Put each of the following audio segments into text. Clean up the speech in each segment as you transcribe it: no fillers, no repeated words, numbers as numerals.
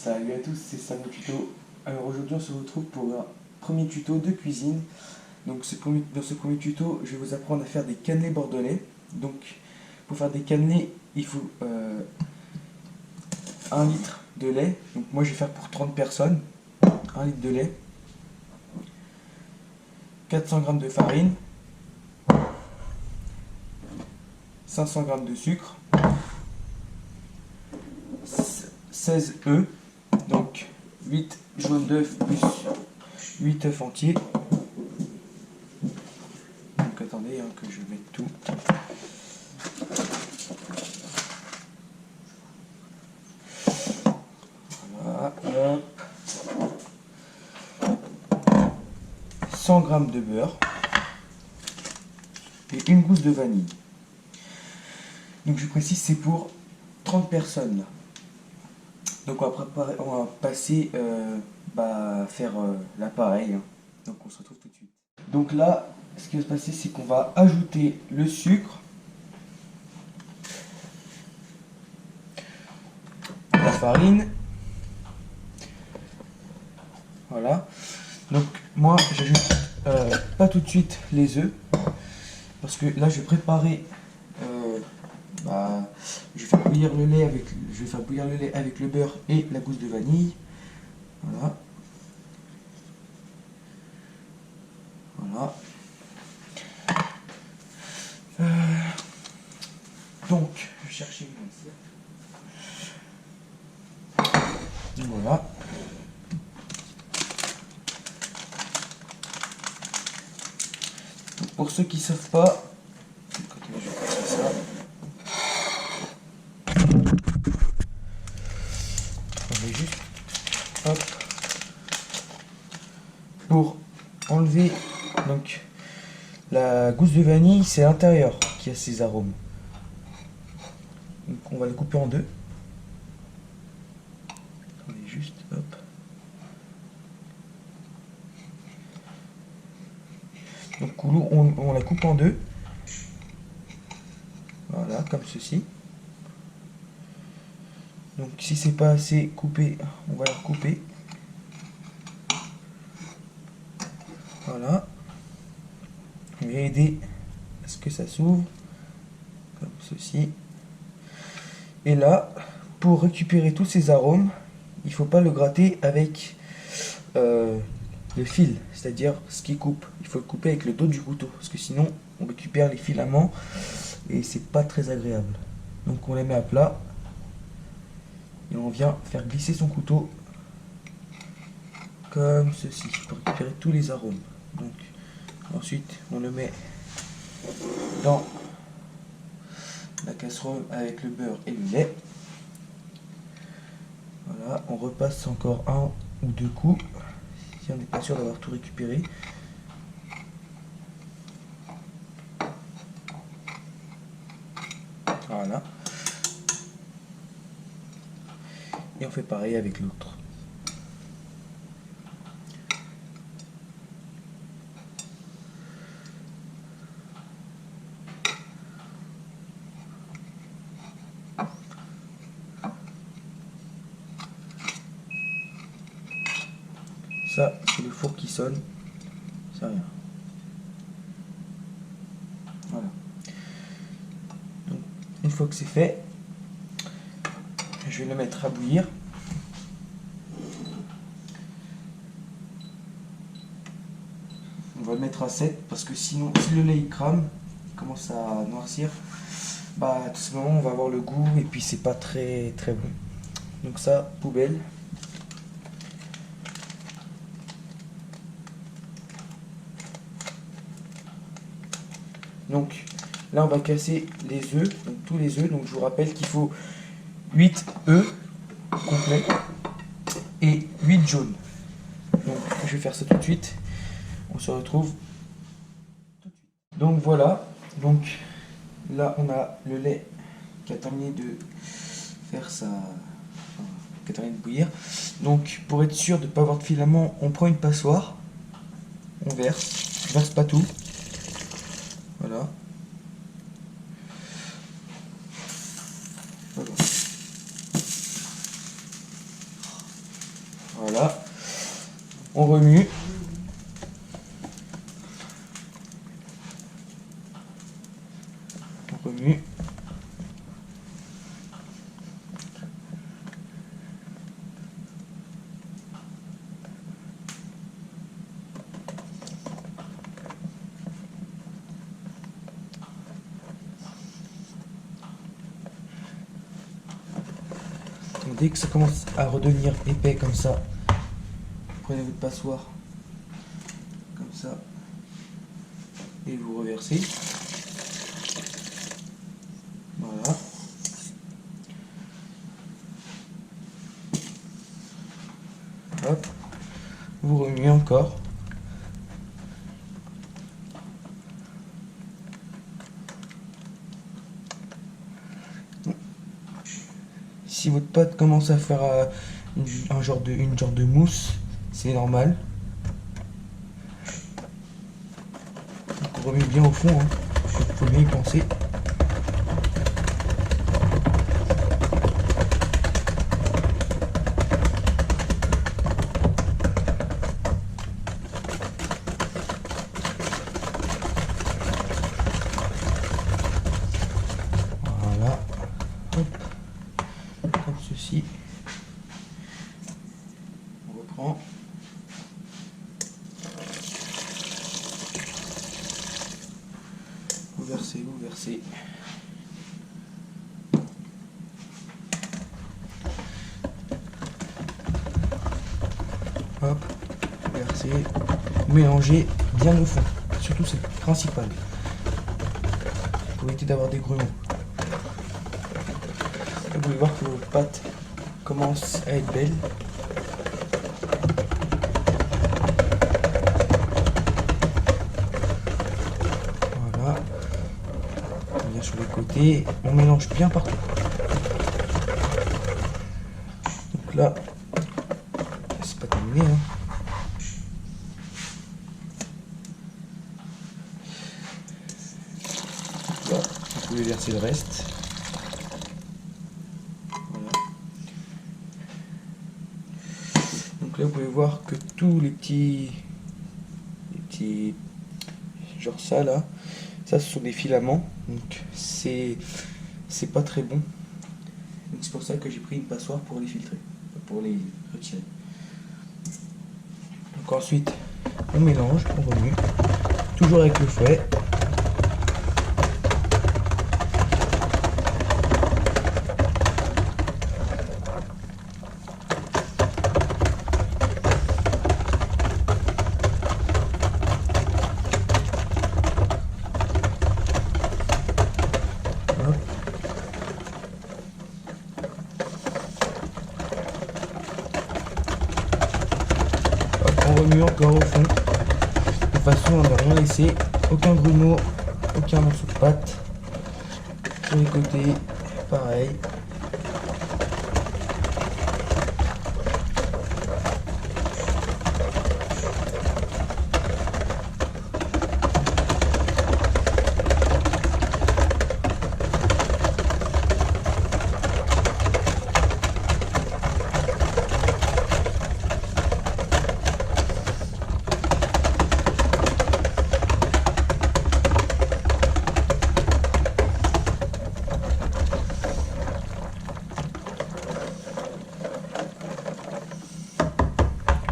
Salut à tous, c'est Sam Tuto. Alors aujourd'hui on se retrouve pour un premier tuto de cuisine. Donc dans ce premier tuto, je vais vous apprendre à faire des cannelés bordelais. Donc pour faire des cannelés, il faut 1 litre de lait. Donc moi je vais faire pour 30 personnes. 1 litre de lait, 400 g de farine, 500 g de sucre, 16 œufs, donc 8 jaunes d'œufs plus 8 œufs entiers. Donc attendez que je mette tout. Voilà, hop. 100 g de beurre et une gousse de vanille. Donc je précise, c'est pour 30 personnes là. Donc on va passer à faire l'appareil. Donc on se retrouve tout de suite. Donc là, ce qui va se passer, c'est qu'on va ajouter le sucre, la farine. Voilà. Donc moi, j'ajoute pas tout de suite les œufs, parce que là, je vais préparer. Je vais faire bouillir le lait avec le beurre et la gousse de vanille. Voilà. Voilà. Donc, je vais chercher une assiette. Voilà. Donc, pour ceux qui ne savent pas, je vais passer ça. On va juste, hop, pour enlever donc la gousse de vanille, c'est l'intérieur qui a ses arômes. Donc on va le couper en deux. Attendez juste, hop. Donc on la coupe en deux. Voilà, comme ceci. Donc si c'est pas assez coupé, on va la recouper. Voilà. On va aider à ce que ça s'ouvre. Comme ceci. Et là, pour récupérer tous ces arômes, il ne faut pas le gratter avec le fil, c'est-à-dire ce qui coupe. Il faut le couper avec le dos du couteau, parce que sinon on récupère les filaments et c'est pas très agréable. Donc on les met à plat et on vient faire glisser son couteau comme ceci pour récupérer tous les arômes. Donc ensuite on le met dans la casserole avec le beurre et le lait. Voilà, on repasse encore 1 ou 2 coups si on n'est pas sûr d'avoir tout récupéré. Voilà. Et on fait pareil avec l'autre. Ça, c'est le four qui sonne. C'est rien. Voilà. Donc, une fois que c'est fait, je vais le mettre à bouillir. On va le mettre à 7 parce que sinon, si le lait il crame, il commence à noircir, à tout ce moment on va avoir le goût et puis c'est pas très très bon. Donc ça, poubelle. Donc là on va casser les œufs, donc tous les œufs. Donc je vous rappelle qu'il faut 8 œufs complets et 8 jaunes. Donc je vais faire ça tout de suite. On se retrouve tout de suite. Donc voilà, donc là on a le lait qui a terminé de faire qui a terminé de bouillir. Donc pour être sûr de ne pas avoir de filament, on prend une passoire, on verse, je verse pas tout. Voilà. Voilà. Voilà. On remue. On remue. Donc dès que ça commence à redevenir épais comme ça, prenez votre passoire comme ça et vous reversez. Voilà. Hop. Vous remuez encore. Si votre pâte commence à faire une genre de mousse, c'est normal. Donc on remet bien au fond, hein. Il faut bien y penser. Voilà. Hop. Comme ceci. On reprend. Vous versez, vous versez. Hop, versez. Mélangez bien au fond. Surtout c'est le principal. Pour éviter d'avoir des grumeaux. Vous pouvez voir que votre pâte commence à être belle. Voilà. On vient sur les côtés. On mélange bien partout. Donc là, c'est pas terminé, hein. Là, vous pouvez verser le reste. Voilà. Donc là, vous pouvez voir que tous les petits genre ça là, ça ce sont des filaments, donc c'est pas très bon. Donc c'est pour ça que j'ai pris une passoire pour les filtrer, pour les retirer. Donc ensuite, on mélange, on remue, toujours avec le fouet. On remue encore au fond, de façon à ne rien laisser, aucun grumeau, aucun morceau de pâte. Sur les côtés, pareil.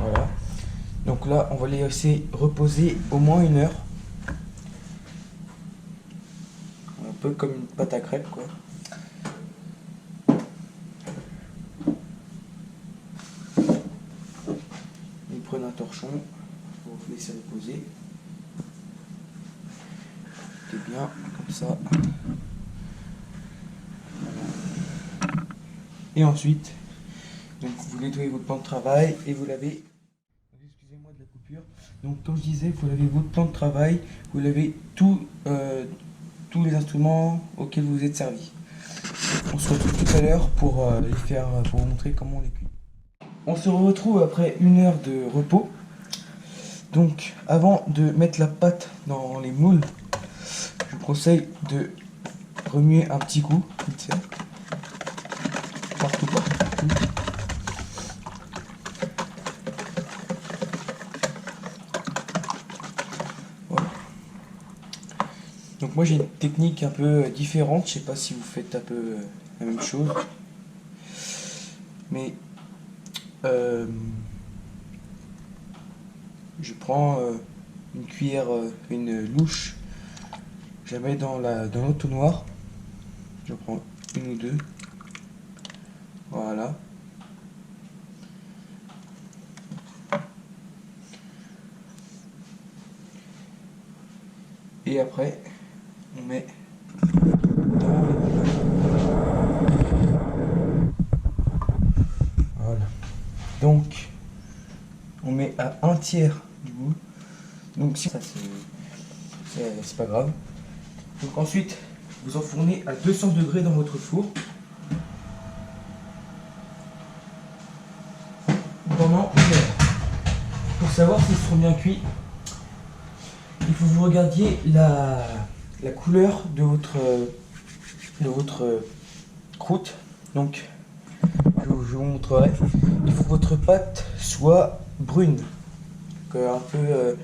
Voilà. Donc là, on va les laisser reposer au moins 1 heure. Un peu comme une pâte à crêpes, quoi. Vous prenez un torchon, vous laissez reposer. C'est bien, comme ça. Voilà. Et ensuite, donc vous nettoyez votre plan de travail et vous lavez. Excusez-moi de la coupure. Donc comme je disais, vous lavez votre plan de travail, vous lavez tous les instruments auxquels vous vous êtes servi. On se retrouve tout à l'heure pour pour vous montrer comment on les cuit. On se retrouve après 1 heure de repos. Donc avant de mettre la pâte dans les moules, je vous conseille de remuer un petit coup, vite fait. Partout. Donc moi j'ai une technique un peu différente, je sais pas si vous faites un peu la même chose. Mais je prends une cuillère, une louche, je la mets dans l'entonnoir. Je prends une ou deux. Voilà. Et après, on met dans les bananes. Voilà. Donc, on met à un tiers du goût. Donc, si ça, c'est pas grave. Donc, ensuite, vous enfournez à 200 degrés dans votre four pendant 1 heure. Pour savoir s'ils seront bien cuits, il faut que vous regardiez la couleur de votre croûte. Donc, je vous montrerai. Il faut que votre pâte soit brune, un peu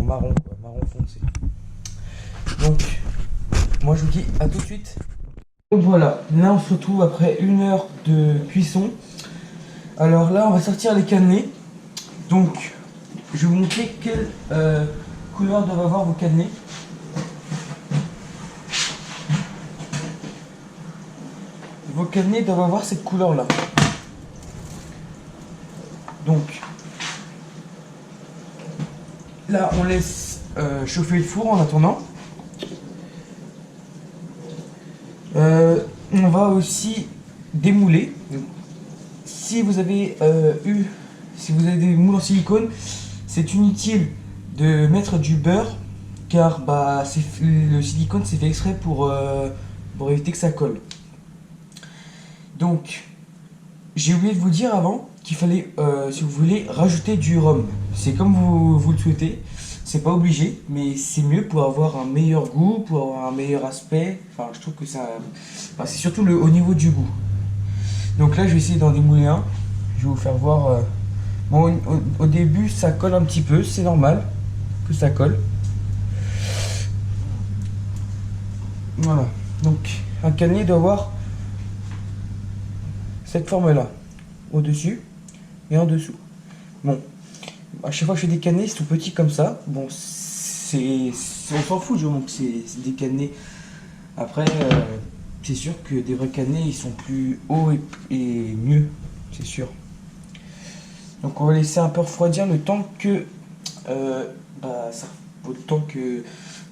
marron, quoi, marron foncé. Donc, moi je vous dis à tout de suite. Donc voilà, là on se retrouve après 1 heure de cuisson. Alors là, on va sortir les cannelés. Donc, je vais vous montrer quelle couleur doivent avoir vos cannelés. Vos cannelés doivent avoir cette couleur-là. Donc, là, on laisse chauffer le four en attendant. On va aussi démouler. Donc, si vous avez des moules en silicone, c'est inutile de mettre du beurre car le silicone c'est fait exprès pour éviter que ça colle. Donc, j'ai oublié de vous dire avant qu'il fallait, si vous voulez, rajouter du rhum. C'est comme vous le souhaitez. C'est pas obligé, mais c'est mieux pour avoir un meilleur goût, pour avoir un meilleur aspect. Enfin, je trouve que ça, c'est surtout au niveau du goût. Donc là, je vais essayer d'en démouler un. Je vais vous faire voir. Bon, au début, ça colle un petit peu, c'est normal que ça colle. Voilà. Donc, un cannelé doit avoir cette forme-là, au-dessus et en dessous. Bon, à chaque fois que je fais des cannelés, c'est tout petit comme ça. Bon, on s'en fout, je montre que c'est des cannelés. Après, c'est sûr que des vrais cannelés, ils sont plus hauts et mieux, c'est sûr. Donc on va laisser un peu refroidir le temps que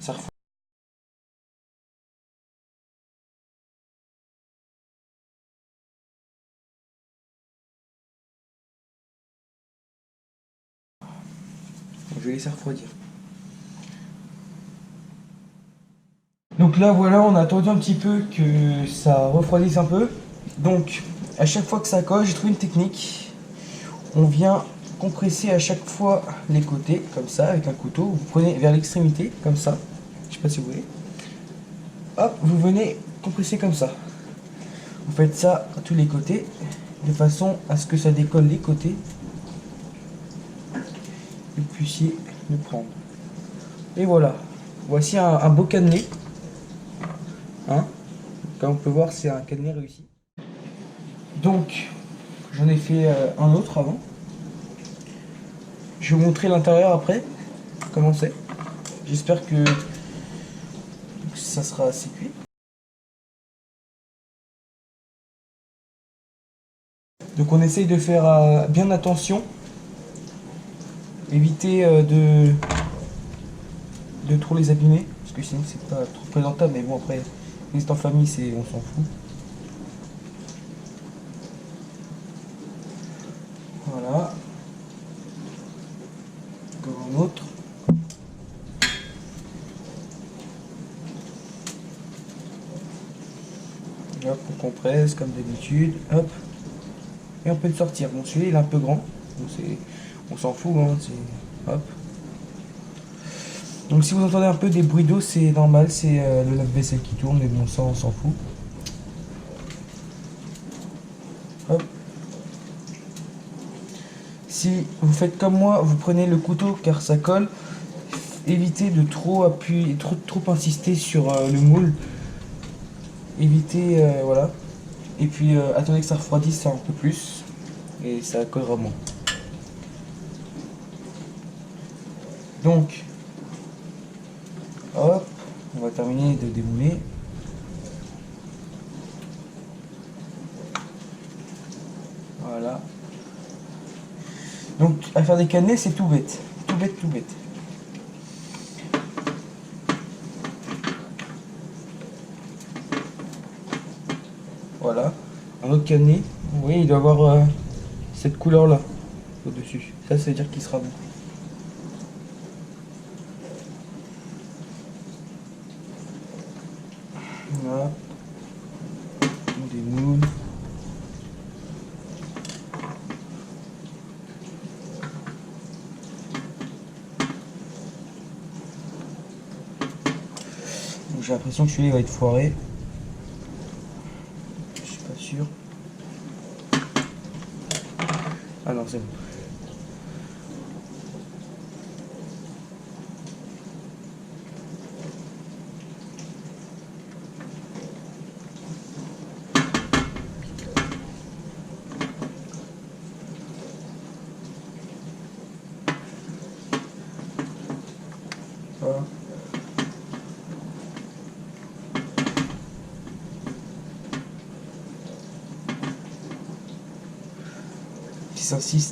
ça refroidit. Je vais laisser refroidir. Donc là voilà, on a attendu un petit peu que ça refroidisse un peu. Donc à chaque fois que ça colle, j'ai trouvé une technique. On vient compresser à chaque fois les côtés, comme ça, avec un couteau. Vous prenez vers l'extrémité, comme ça. Je sais pas si vous voulez. Hop, vous venez compresser comme ça. Vous faites ça à tous les côtés, de façon à ce que ça décolle les côtés. Et vous puissiez le prendre. Et voilà. Voici un beau cannelé. Hein, comme on peut voir, c'est un cannelé réussi. Donc, j'en ai fait un autre avant. Je vais vous montrer l'intérieur après, comment c'est. J'espère que ça sera assez cuit. Donc on essaye de faire bien attention. Éviter de trop les abîmer, parce que sinon c'est pas trop présentable, mais bon après, on est en famille, on s'en fout. Voilà. Encore un autre. Hop, on compresse comme d'habitude. Hop. Et on peut le sortir. Bon, celui-là il est un peu grand. Donc on s'en fout. Hein, hop. Donc si vous entendez un peu des bruits d'eau, c'est normal. C'est le lave-vaisselle qui tourne. Mais bon, ça on s'en fout. Hop. Si vous faites comme moi, vous prenez le couteau car ça colle. évitez de trop appuyer, trop insister sur le moule. Évitez, voilà. Et puis attendez que ça refroidisse un peu plus et ça collera moins. Donc, hop, on va terminer de démouler. Voilà. Donc, à faire des cannelés, c'est tout bête. Tout bête, tout bête. Voilà. Un autre cannelé. Vous voyez, il doit avoir cette couleur-là au-dessus. Ça veut dire qu'il sera bon. Voilà. On démoule. J'ai l'impression que celui-là va être foiré. Je suis pas sûr. Ah non, c'est bon. Voilà.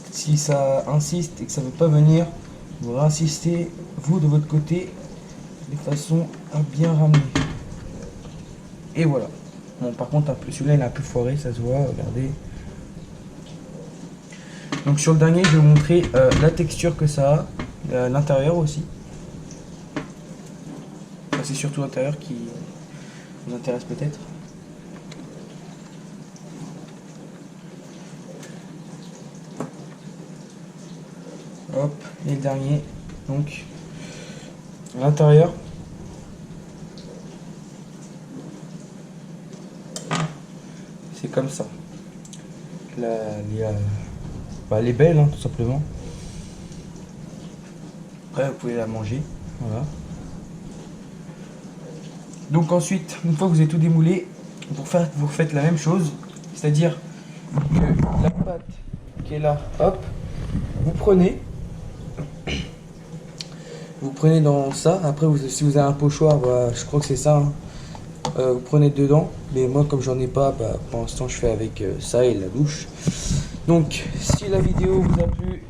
Si ça insiste et que ça veut pas venir, vous réinsistez vous de votre côté de façon à bien ramener. Et voilà. Bon, par contre, celui-là il est un peu foiré, ça se voit, regardez. Donc sur le dernier, je vais vous montrer la texture que ça a, l'intérieur aussi. Enfin, c'est surtout l'intérieur qui vous intéresse peut-être. Hop, et le dernier, donc à l'intérieur. C'est comme ça. Elle est belle, hein, tout simplement. Après, vous pouvez la manger. Voilà. Donc ensuite, une fois que vous avez tout démoulé, vous refaites la même chose. C'est-à-dire que la pâte qui est là, hop, vous prenez dans ça. Après, si vous avez un pochoir, bah, je crois que c'est ça. Hein. Vous prenez dedans. Mais moi, comme j'en ai pas, bah, pour l'instant, je fais avec ça et la douche. Donc, si la vidéo vous a plu,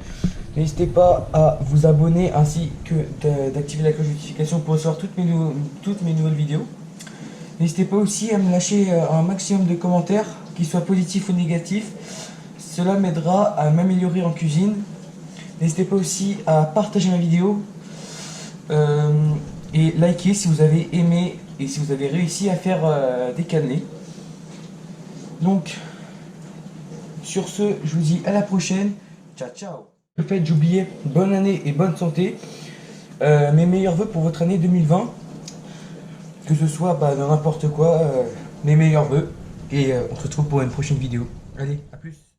n'hésitez pas à vous abonner ainsi que d'activer la cloche de notification pour recevoir toutes mes nouvelles vidéos. N'hésitez pas aussi à me lâcher un maximum de commentaires, qu'ils soient positifs ou négatifs. Cela m'aidera à m'améliorer en cuisine. N'hésitez pas aussi à partager ma vidéo et liker si vous avez aimé et si vous avez réussi à faire des cannelés. Donc, sur ce, je vous dis à la prochaine. Ciao, ciao. En fait, j'oubliais, bonne année et bonne santé. Mes meilleurs vœux pour votre année 2020. Que ce soit dans n'importe quoi, mes meilleurs vœux. Et on se retrouve pour une prochaine vidéo. Allez, à plus.